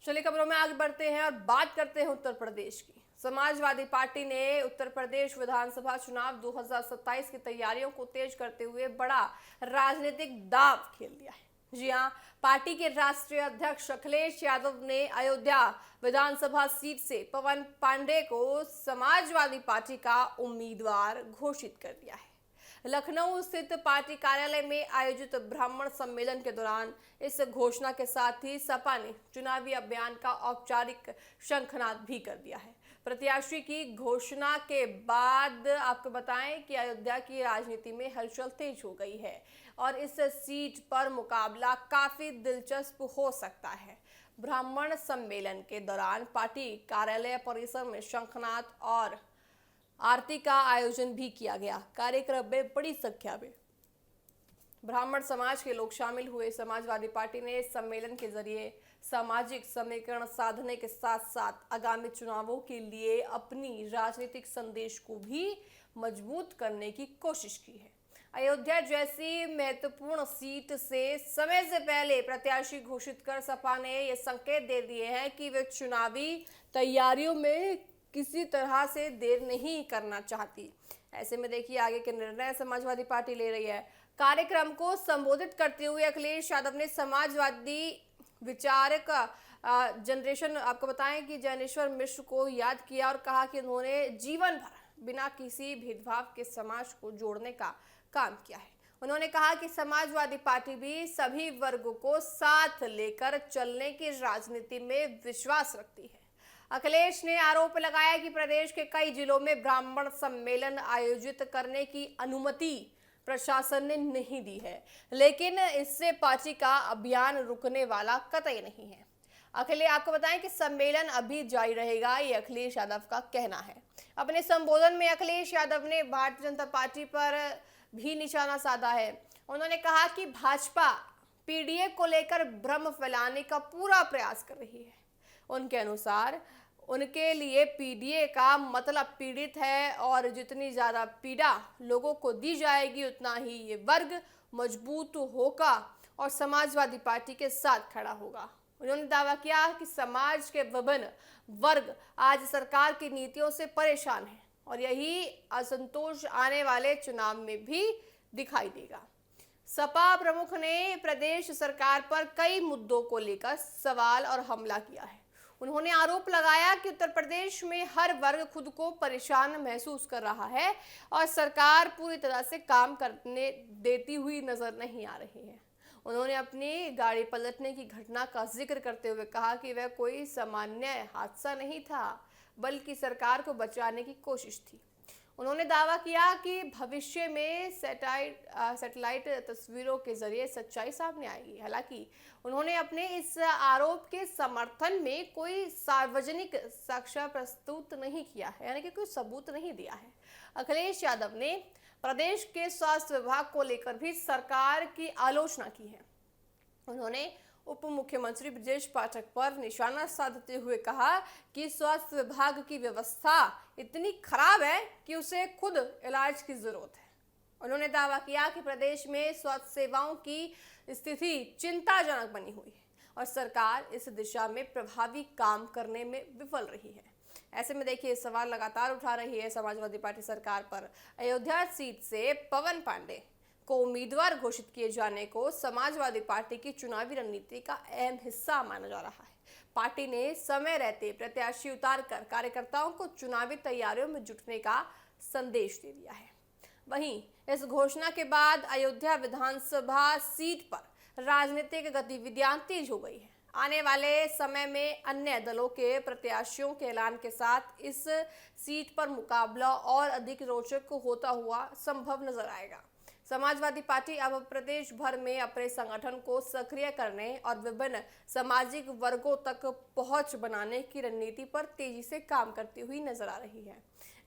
चलिए खबरों में आगे बढ़ते हैं और बात करते हैं उत्तर प्रदेश की। समाजवादी पार्टी ने उत्तर प्रदेश विधानसभा चुनाव 2027 की तैयारियों को तेज करते हुए बड़ा राजनीतिक दांव खेल दिया है। जी हां, पार्टी के राष्ट्रीय अध्यक्ष अखिलेश यादव ने अयोध्या विधानसभा सीट से पवन पांडे को समाजवादी पार्टी का उम्मीदवार घोषित कर दिया है। लखनऊ स्थित पार्टी कार्यालय में आयोजित ब्राह्मण सम्मेलन के दौरान इस घोषणा के साथ ही सपा ने चुनावी अभियान का औपचारिक शंखनाद भी कर दिया है। प्रत्याशी की घोषणा के बाद आपको बताएं कि अयोध्या की राजनीति में हलचल तेज हो गई है और इस सीट पर मुकाबला काफी दिलचस्प हो सकता है। ब्राह्मण सम्मेलन के दौरान पार्टी कार्यालय परिसर में शंखनाद और आरती का आयोजन भी किया गया। कार्यक्रम में बड़ी संख्या में ब्राह्मण समाज के लोग शामिल हुए। समाजवादी पार्टी ने इस सम्मेलन के जरिए सामाजिक समीकरण साधने के साथ साथ आगामी चुनावों के लिए अपनी राजनीतिक संदेश को भी मजबूत करने की कोशिश की है। अयोध्या जैसी महत्वपूर्ण सीट से समय से पहले प्रत्याशी घोषित कर सपा ने ये संकेत दे दिए हैं कि वे चुनावी तैयारियों में किसी तरह से देर नहीं करना चाहती। ऐसे में देखिए आगे के निर्णय समाजवादी पार्टी ले रही है। कार्यक्रम को संबोधित करते हुए अखिलेश यादव ने समाजवादी विचारक जनरेशन आपको बताएं कि जैनेश्वर मिश्र को याद किया और कहा कि उन्होंने जीवन भर बिना किसी भेदभाव के समाज को जोड़ने का काम किया है। उन्होंने कहा कि समाजवादी पार्टी भी सभी वर्गों को साथ लेकर चलने की राजनीति में विश्वास रखती है। अखिलेश ने आरोप लगाया कि प्रदेश के कई जिलों में ब्राह्मण सम्मेलन आयोजित करने की अनुमति प्रशासन ने नहीं दी है, लेकिन इससे पार्टी का अभियान रुकने वाला कतई नहीं है। अखिलेश आपको बताएं कि सम्मेलन अभी जारी रहेगा, ये अखिलेश यादव का कहना है। अपने संबोधन में अखिलेश यादव ने भारतीय जनता पार्टी पर भी निशाना साधा है। उन्होंने कहा कि भाजपा पीडीए को लेकर भ्रम फैलाने का पूरा प्रयास कर रही है। उनके अनुसार उनके लिए पीडीए का मतलब पीड़ित है और जितनी ज्यादा पीड़ा लोगों को दी जाएगी उतना ही ये वर्ग मजबूत होगा और समाजवादी पार्टी के साथ खड़ा होगा। उन्होंने दावा किया कि समाज के विभिन्न वर्ग आज सरकार की नीतियों से परेशान हैं और यही असंतोष आने वाले चुनाव में भी दिखाई देगा। सपा प्रमुख ने प्रदेश सरकार पर कई मुद्दों को लेकर सवाल और हमला किया है। उन्होंने आरोप लगाया कि उत्तर प्रदेश में हर वर्ग खुद को परेशान महसूस कर रहा है और सरकार पूरी तरह से काम करने देती हुई नजर नहीं आ रही है। उन्होंने अपनी गाड़ी पलटने की घटना का जिक्र करते हुए कहा कि वह कोई सामान्य हादसा नहीं था, बल्कि सरकार को बचाने की कोशिश थी। उन्होंने दावा किया कि भविष्य में सैटेलाइट तस्वीरों के जरिए सच्चाई सामने आएगी। हालांकि उन्होंने अपने इस आरोप के समर्थन में कोई सार्वजनिक साक्ष्य प्रस्तुत नहीं किया है, यानी कि कोई सबूत नहीं दिया है। अखिलेश यादव ने प्रदेश के स्वास्थ्य विभाग को लेकर भी सरकार की आलोचना की है। उन्होंने उप मुख्यमंत्री ब्रजेश पाठक पर निशाना साधते हुए कहा कि स्वास्थ्य विभाग की व्यवस्था इतनी खराब है कि उसे खुद इलाज की जरूरत है। उन्होंने दावा किया कि प्रदेश में स्वास्थ्य सेवाओं की स्थिति चिंताजनक बनी हुई है और सरकार इस दिशा में प्रभावी काम करने में विफल रही है। ऐसे में देखिए सवाल लगातार उठा रही है समाजवादी पार्टी सरकार पर। अयोध्या सीट से पवन पांडे को उम्मीदवार घोषित किए जाने को समाजवादी पार्टी की चुनावी रणनीति का अहम हिस्सा माना जा रहा है। पार्टी ने समय रहते प्रत्याशी उतारकर कार्यकर्ताओं को चुनावी तैयारियों में जुटने का संदेश दे दिया है। वहीं इस घोषणा के बाद अयोध्या विधानसभा सीट पर राजनीतिक गतिविधियां तेज हो गई है। आने वाले समय में अन्य दलों के प्रत्याशियों के ऐलान के साथ इस सीट पर मुकाबला और अधिक रोचक होता हुआ संभव नजर आएगा। समाजवादी पार्टी अब प्रदेश भर में अपने संगठन को सक्रिय करने और विभिन्न सामाजिक वर्गों तक पहुंच बनाने की रणनीति पर तेजी से काम करती हुई नजर आ रही है।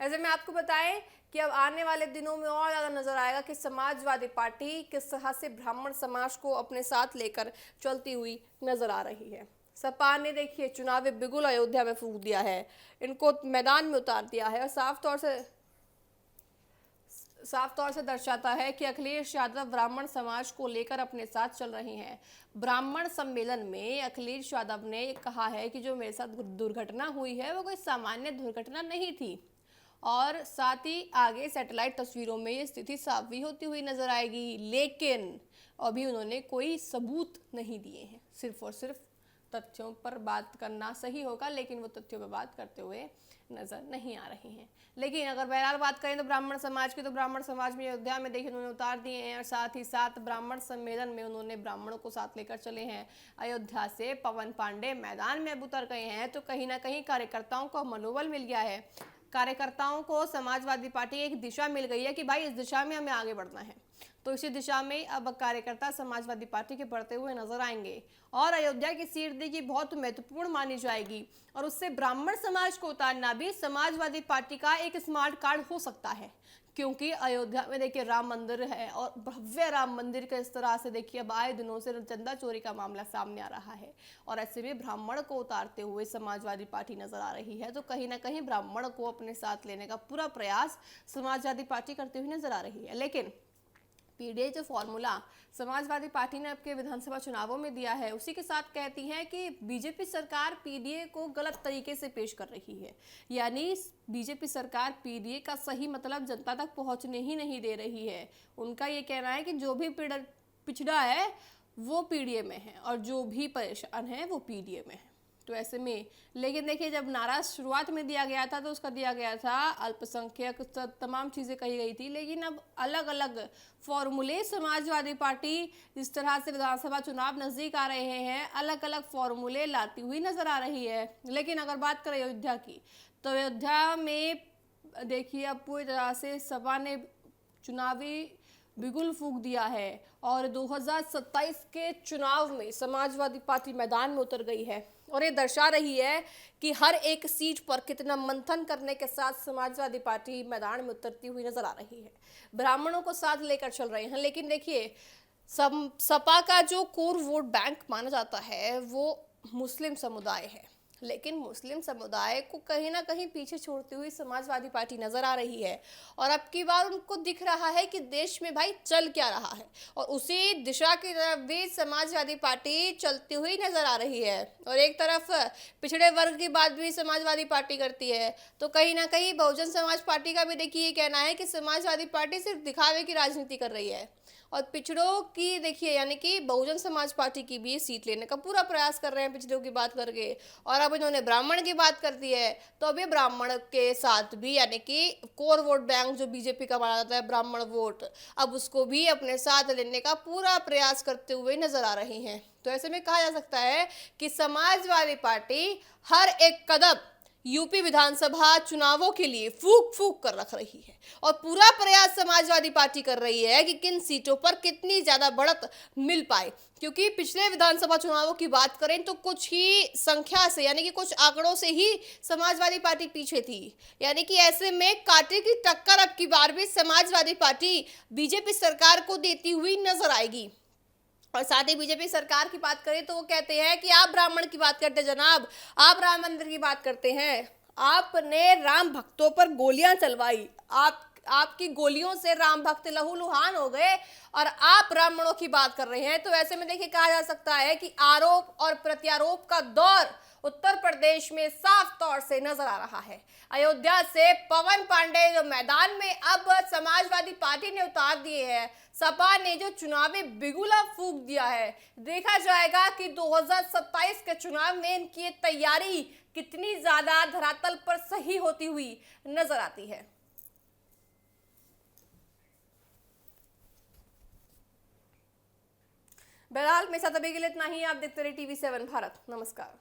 ऐसे में आपको बताएं कि अब आने वाले दिनों में और ज्यादा नजर आएगा कि समाजवादी पार्टी किस तरह से ब्राह्मण समाज को अपने साथ लेकर चलती हुई नजर आ रही है। सपा ने देखिए चुनावी बिगुल अयोध्या में फूंक दिया है, इनको मैदान में उतार दिया है और साफ तौर से साफ तौर से दर्शाता है कि अखिलेश यादव ब्राह्मण समाज को लेकर अपने साथ चल रहे हैं। ब्राह्मण सम्मेलन में अखिलेश यादव ने कहा है कि जो मेरे साथ दुर्घटना हुई है वो कोई सामान्य दुर्घटना नहीं थी, और साथ ही आगे सैटेलाइट तस्वीरों में ये स्थिति साफ भी होती हुई नजर आएगी, लेकिन अभी उन्होंने कोई सबूत नहीं दिए हैं। सिर्फ और सिर्फ तथ्यों पर बात करना सही होगा, लेकिन वो तथ्यों पर बात करते हुए नजर नहीं आ रही हैं। लेकिन अगर बहरहाल बात करें तो ब्राह्मण समाज की, तो ब्राह्मण समाज में अयोध्या में देखिए उन्होंने उतार दिए हैं, और साथ ही साथ ब्राह्मण सम्मेलन में उन्होंने ब्राह्मणों को साथ लेकर चले हैं। अयोध्या से पवन पांडे मैदान में अब उतर गए हैं, तो कहीं ना कहीं कार्यकर्ताओं को मनोबल मिल गया है। कार्यकर्ताओं को समाजवादी पार्टी एक दिशा मिल गई है कि भाई इस दिशा में हमें आगे बढ़ना है, तो इसी दिशा में अब कार्यकर्ता समाजवादी पार्टी के बढ़ते हुए नजर आएंगे, और अयोध्या की सीट देखिए बहुत महत्वपूर्ण मानी जाएगी, और उससे ब्राह्मण समाज को उतारना भी समाजवादी पार्टी का एक स्मार्ट कार्ड हो सकता है, क्योंकि अयोध्या में देखिए राम मंदिर है, और भव्य राम मंदिर के इस तरह से देखिए अब आए दिनों से चंदा चोरी का मामला सामने आ रहा है, और ऐसे में ब्राह्मण को उतारते हुए समाजवादी पार्टी नजर आ रही है। तो कहीं ना कहीं ब्राह्मण को अपने साथ लेने का पूरा प्रयास समाजवादी पार्टी करते हुए नजर आ रही है। लेकिन पीडीए जो फॉर्मूला समाजवादी पार्टी ने आपके विधानसभा चुनावों में दिया है, उसी के साथ कहती है कि बीजेपी सरकार पीडीए को गलत तरीके से पेश कर रही है, यानी बीजेपी सरकार पीडीए का सही मतलब जनता तक पहुंचने ही नहीं दे रही है। उनका ये कहना है कि जो भी पिछड़ा है वो पीडीए में है, और जो भी परेशान है वो पीडीए में है। तो ऐसे में लेकिन देखिए जब नारा शुरुआत में दिया गया था तो उसका दिया गया था अल्पसंख्यक, तमाम चीज़ें कही गई थी, लेकिन अब अलग अलग फॉर्मूले समाजवादी पार्टी जिस तरह से विधानसभा चुनाव नज़दीक आ रहे हैं, अलग अलग फॉर्मूले लाती हुई नजर आ रही है। लेकिन अगर बात करें अयोध्या की, तो अयोध्या में देखिए अब पूरी तरह से सपा ने चुनावी बिगुल फूंक दिया है, और 2027 के चुनाव में समाजवादी पार्टी मैदान में उतर गई है, और ये दर्शा रही है कि हर एक सीट पर कितना मंथन करने के साथ समाजवादी पार्टी मैदान में उतरती हुई नजर आ रही है। ब्राह्मणों को साथ लेकर चल रहे हैं, लेकिन देखिए सपा का जो कोर वोट बैंक माना जाता है वो मुस्लिम समुदाय है, लेकिन मुस्लिम समुदाय को कहीं ना कहीं पीछे छोड़ती हुई समाजवादी पार्टी नजर आ रही है, और अब की बार उनको दिख रहा है कि देश में भाई चल क्या रहा है, और उसी दिशा की तरफ भी समाजवादी पार्टी चलती हुई नजर आ रही है। और एक तरफ पिछड़े वर्ग की बात भी समाजवादी पार्टी करती है, तो कहीं ना कहीं बहुजन समाज पार्टी का भी देखिए ये कहना है कि समाजवादी पार्टी सिर्फ दिखावे की राजनीति कर रही है, और पिछड़ों की देखिए यानी कि बहुजन समाज पार्टी की भी सीट लेने का पूरा प्रयास कर रहे हैं पिछड़ों की बात करके। और अब इन्होंने ब्राह्मण की बात कर दी है, तो अब ये ब्राह्मण के साथ भी यानी कि कोर वोट बैंक जो बीजेपी का माना जाता है ब्राह्मण वोट, अब उसको भी अपने साथ लेने का पूरा प्रयास करते हुए नजर आ रही हैं। तो ऐसे में कहा जा सकता है कि समाजवादी पार्टी हर एक कदम यूपी विधानसभा चुनावों के लिए फूक फूक कर रख रही है, और पूरा प्रयास समाजवादी पार्टी कर रही है कि किन सीटों पर कितनी ज्यादा बढ़त मिल पाए, क्योंकि पिछले विधानसभा चुनावों की बात करें तो कुछ ही संख्या से यानी कि कुछ आंकड़ों से ही समाजवादी पार्टी पीछे थी, यानी कि ऐसे में कांटे की टक्कर अब की बार भी समाजवादी पार्टी बीजेपी सरकार को देती हुई नजर आएगी। और साथ ही बीजेपी सरकार की बात करें तो वो कहते हैं कि आप ब्राह्मण की बात करते जनाब, आप राम मंदिर की बात करते हैं, आपने राम भक्तों पर गोलियां चलवाई, आपकी गोलियों से राम भक्त लहूलुहान हो गए, और आप ब्राह्मणों की बात कर रहे हैं। तो ऐसे में देखिए कहा जा सकता है कि आरोप और प्रत्यारोप का दौर उत्तर प्रदेश में साफ तौर से नजर आ रहा है। अयोध्या से पवन पांडे जो मैदान में अब समाजवादी पार्टी ने उतार दिए हैं, सपा ने जो चुनावी बिगुला फूंक दिया है, देखा जाएगा कि 2027 के चुनाव में इनकी तैयारी कितनी ज्यादा धरातल पर सही होती हुई नजर आती है। बहरहाल मेरे साथ अभी के लिए इतना ही। आप देखते रहिए TV7 भारत। नमस्कार।